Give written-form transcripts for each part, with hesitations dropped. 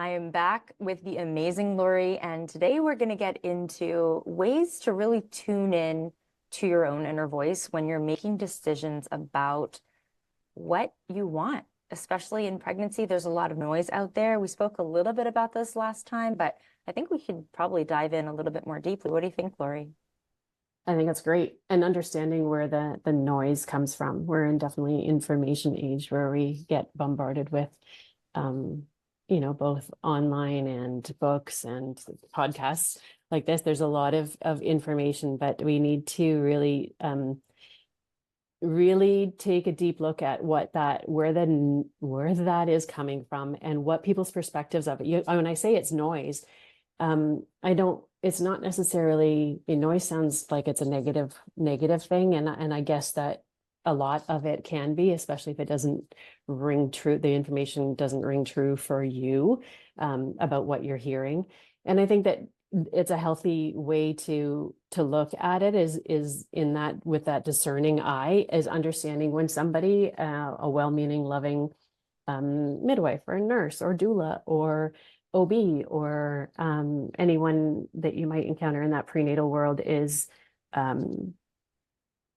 I am back with the amazing Lorri, and today we're going to get into ways to really tune in to your own inner voice when you're making decisions about what you want, especially in pregnancy. There's a lot of noise out there. We spoke a little bit about this last time, but I think we should probably dive in a little bit more deeply. What do you think, Lorri? I think that's great. And understanding where the noise comes from. We're in definitely information age where we get bombarded with um, both online and books and podcasts like this. There's a lot of information, but we need to really take a deep look at where that is coming from and what people's perspectives of it. When I say it's noise, I don't, it's not necessarily, noise sounds like it's a negative thing. And I guess that a lot of it can be, especially if it doesn't ring true, the information doesn't ring true for you, about what you're hearing. And I think that it's a healthy way to look at it is in that, with that discerning eye, is understanding when somebody, a well-meaning, loving, midwife or a nurse or doula or OB or anyone that you might encounter in that prenatal world is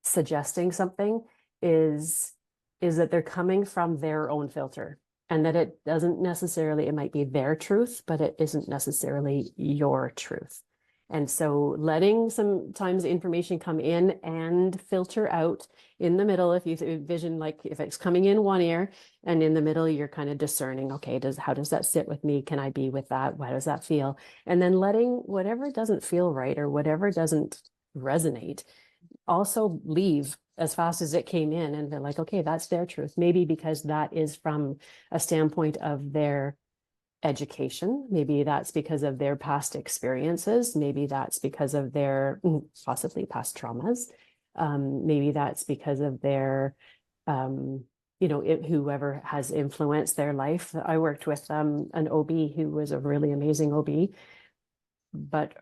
suggesting something, is that they're coming from their own filter, and that it doesn't necessarily, it might be their truth, but it isn't necessarily your truth. And so letting sometimes information come in and filter out in the middle. If you envision, like, if it's coming in one ear and in the middle, you're kind of discerning, okay, how does that sit with me? Can I be with that? How does that feel? And then letting whatever doesn't feel right or whatever doesn't resonate also leave as fast as it came in, and they're like, okay, that's their truth. Maybe because that is from a standpoint of their education. Maybe that's because of their past experiences. Maybe that's because of their possibly past traumas. Maybe that's because of their, whoever has influenced their life. I worked with an OB who was a really amazing OB, but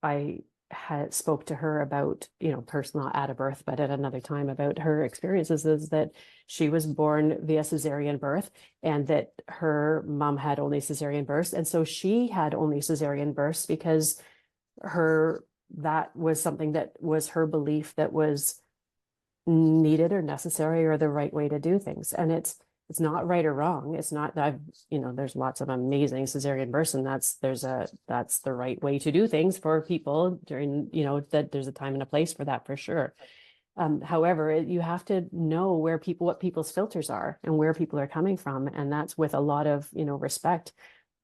I had spoke to her about, personal at a birth, but at another time about her experiences, is that she was born via cesarean birth and that her mom had only cesarean births. And so she had only cesarean births because that was something that was her belief that was needed or necessary or the right way to do things. And it's not right or wrong. It's not that there's lots of amazing cesarean births, and that's the right way to do things for people during, that there's a time and a place for that, for sure. However, you have to know what people's filters are and where people are coming from. And that's with a lot of, respect.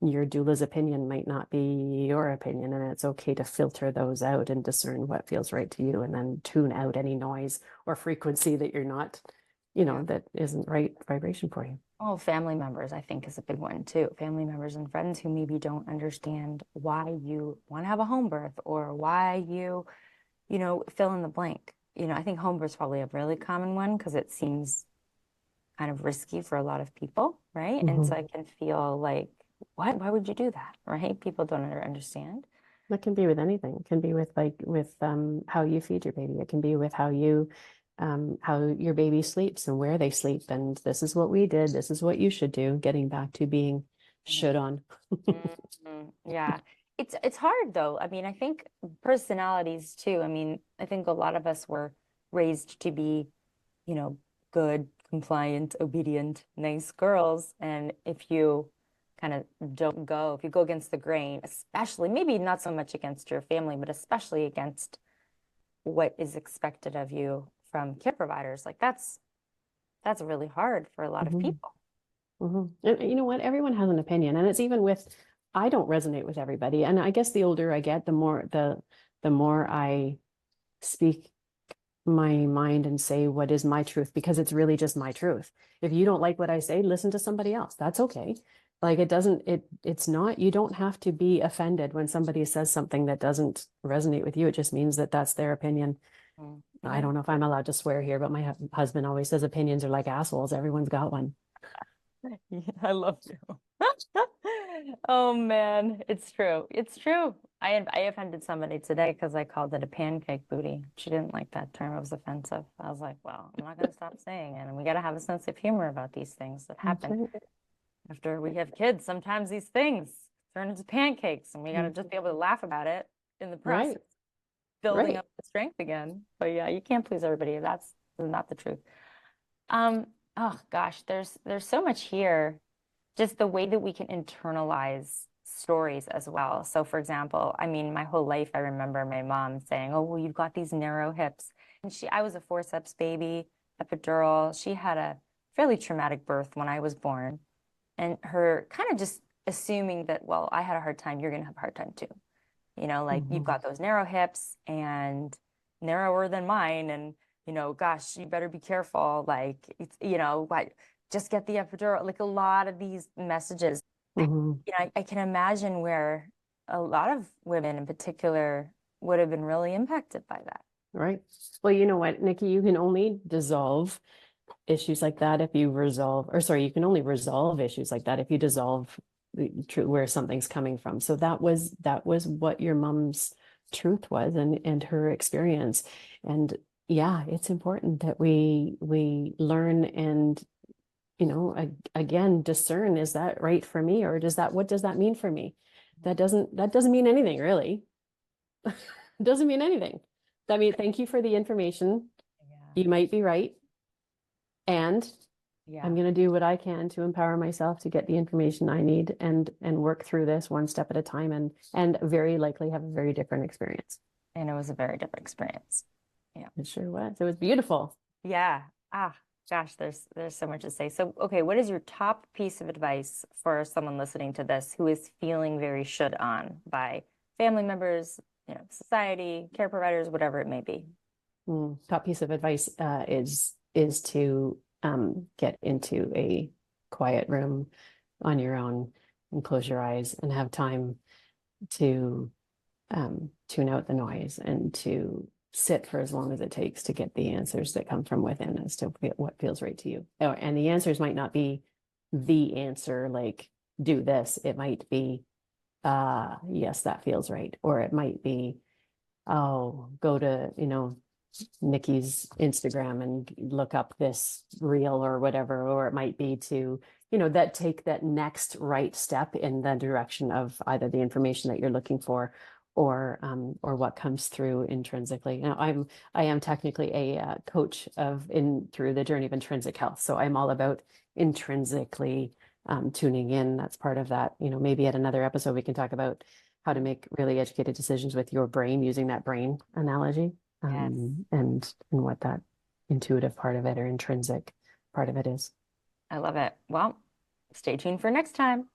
Your doula's opinion might not be your opinion, and it's okay to filter those out and discern what feels right to you, and then tune out any noise or frequency that you're not, that isn't right vibration for you. Oh, family members, I think, is a big one too. Family members and friends who maybe don't understand why you want to have a home birth or why fill in the blank. I think home birth is probably a really common one because it seems kind of risky for a lot of people, right? And so Mhm. I can feel like, what? Why would you do that, right? People don't understand. That can be with anything. It can be with how you feed your baby. It can be with how your baby sleeps and where they sleep. And this is what we did. This is what you should do. Getting back to being should on. Yeah. It's hard though. I mean, I think personalities too. I mean, I think a lot of us were raised to be, you know, good, compliant, obedient, nice girls. And if you kind of if you go against the grain, especially maybe not so much against your family, but especially against what is expected of you from care providers, like that's really hard for a lot of Mhm. people. And you know what? Everyone has an opinion, and it's even with, I don't resonate with everybody. And I guess the older I get, the more I speak my mind and say what is my truth, because it's really just my truth. If you don't like what I say, listen to somebody else. That's okay. Like, it's not, you don't have to be offended when somebody says something that doesn't resonate with you. It just means that that's their opinion. I Yeah. don't know if I'm allowed to swear here, but my husband always says opinions are like assholes. Everyone's got one. Yeah, I love you. Oh man, it's true. It's true. I offended somebody today because I called it a pancake booty. She didn't like that term. It was offensive. I was like, well, I'm not going to stop saying it. And we got to have a sense of humor about these things that That's happen. right. after we have kids, sometimes these things turn into pancakes and we got to Mm. just be able to laugh about it in the process, Right, building right. up the strength again. But yeah, you can't please everybody. That's not the truth. Um, oh gosh, there's so much here. Just the way that we can internalize stories as well. So for example, I mean, my whole life I remember my mom saying, "Oh, well, you've got these narrow hips." And I was a forceps baby, epidural. She had a fairly traumatic birth when I was born, and her kind of just assuming that, well, I had a hard time, you're gonna have a hard time too. Like you've Mhm. got those narrow hips and narrower than mine, and gosh, you better be careful. Like it's, what, just get the epidural. Like a lot of these messages, Mhm. I can imagine where a lot of women in particular would have been really impacted by that. Right. Well, you know what, Nikki, you can only dissolve issues like that if you resolve, or sorry, you can only resolve issues like that if you dissolve the truth where something's coming from. So that was what your mom's truth was, and her experience. And yeah, it's important that we learn and again discern, is that right for me, or what does that mean for me? That doesn't mean anything really. It doesn't mean anything. I mean, thank you for the information. Yeah. You might be right. And I'm Yeah. going to do what I can to empower myself to get the information I need and work through this one step at a time, and very likely have a very different experience. And it was a very different experience. Yeah. It sure was. It was beautiful. Yeah. Ah, gosh, there's so much to say. So, okay, what is your top piece of advice for someone listening to this who is feeling very should on by family members, society, care providers, whatever it may be? Top piece of advice is to get into a quiet room on your own and close your eyes and have time to tune out the noise and to sit for as long as it takes to get the answers that come from within as to what feels right to you. Oh, and the answers might not be the answer, like do this. It might be, yes, that feels right. Or it might be, oh, go to, Nikki's Instagram and look up this reel or whatever. Or it might be to, that take that next right step in the direction of either the information that you're looking for, or what comes through intrinsically. Now, I am technically a coach through the journey of intrinsic health. So I'm all about intrinsically tuning in. That's part of that. Maybe at another episode we can talk about how to make really educated decisions with your brain, using that brain analogy, Yes, and what that intuitive part of it or intrinsic part of it is. I love it. Well, stay tuned for next time.